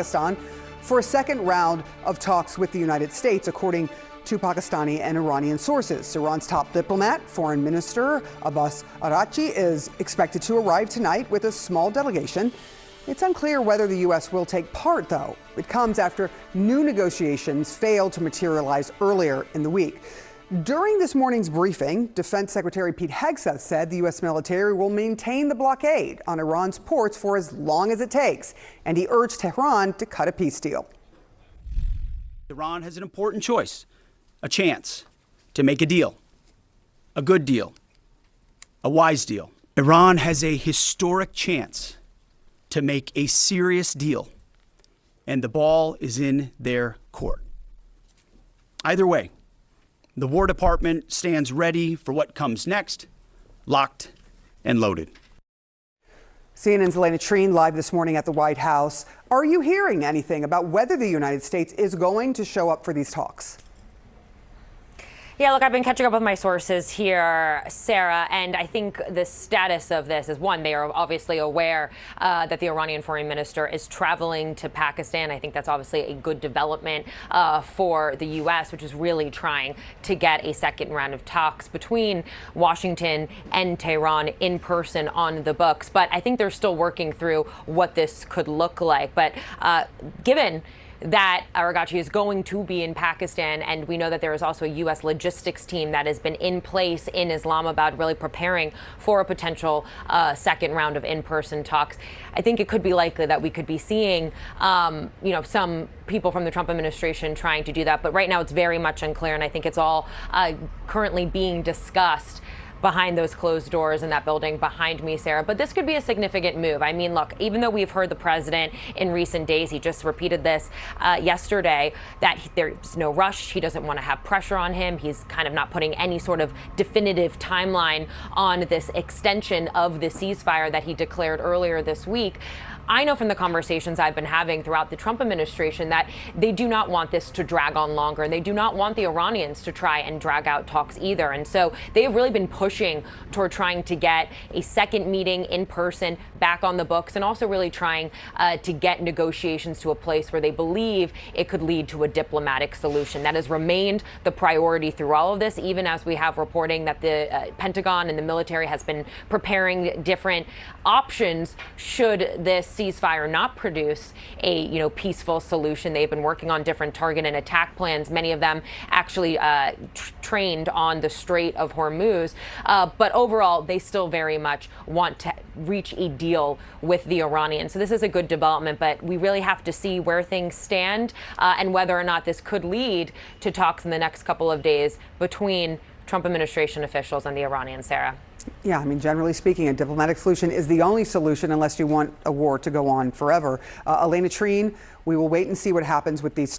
Pakistan for a second round of talks with the United States, according to Pakistani and Iranian sources. Iran's top diplomat, Foreign Minister Abbas Araghchi, is expected to arrive tonight with a small delegation. It's unclear whether the U.S. will take part, though. It comes after new negotiations failed to materialize earlier in the week. During this morning's briefing, Defense Secretary Pete Hegseth said the U.S. military will maintain the blockade on Iran's ports for as long as it takes, and he urged Tehran to cut a peace deal. Iran has an important choice, a chance to make a deal, a good deal, a wise deal. Iran has a historic chance to make a serious deal, and the ball is in their court. Either way, the War Department stands ready for what comes next, locked and loaded. CNN's Elena Treen live this morning at the White House. Are you hearing anything about whether the United States is going to show up for these talks? Yeah, look, I've been catching up with my sources here, Sarah, and I think the status of this is, one, they are obviously aware that the Iranian foreign minister is traveling to Pakistan. I think that's obviously a good development for the U.S., which is really trying to get a second round of talks between Washington and Tehran in person on the books. But I think they're still working through what this could look like. But given that Araghchi is going to be in Pakistan, and we know that there is also a U.S. logistics team that has been in place in Islamabad, really preparing for a potential second round of in-person talks. I think it could be likely that we could be seeing, some people from the Trump administration trying to do that. But right now, it's very much unclear, and I think it's all currently being discussed behind those closed doors in that building behind me, Sarah. But this could be a significant move. I mean, look, even though we've heard the president in recent days, he just repeated this yesterday, that there's no rush. He doesn't want to have pressure on him. He's kind of not putting any sort of definitive timeline on this extension of the ceasefire that he declared earlier this week. I know from the conversations I've been having throughout the Trump administration that they do not want this to drag on longer, and they do not want the Iranians to try and drag out talks either. And so they have really been pushing toward trying to get a second meeting in person back on the books, and also really trying to get negotiations to a place where they believe it could lead to a diplomatic solution. That has remained the priority through all of this, even as we have reporting that the Pentagon and the military has been preparing different options should this ceasefire not produce a peaceful solution. They've been working on different target and attack plans, many of them actually trained on the Strait of Hormuz. But overall, they still very much want to reach a deal with the Iranians. So this is a good development, but we really have to see where things stand and whether or not this could lead to talks in the next couple of days between Trump administration officials and the Iranians, Sarah. Yeah, I mean, generally speaking, a diplomatic solution is the only solution unless you want a war to go on forever. Elena Treen, we will wait and see what happens with these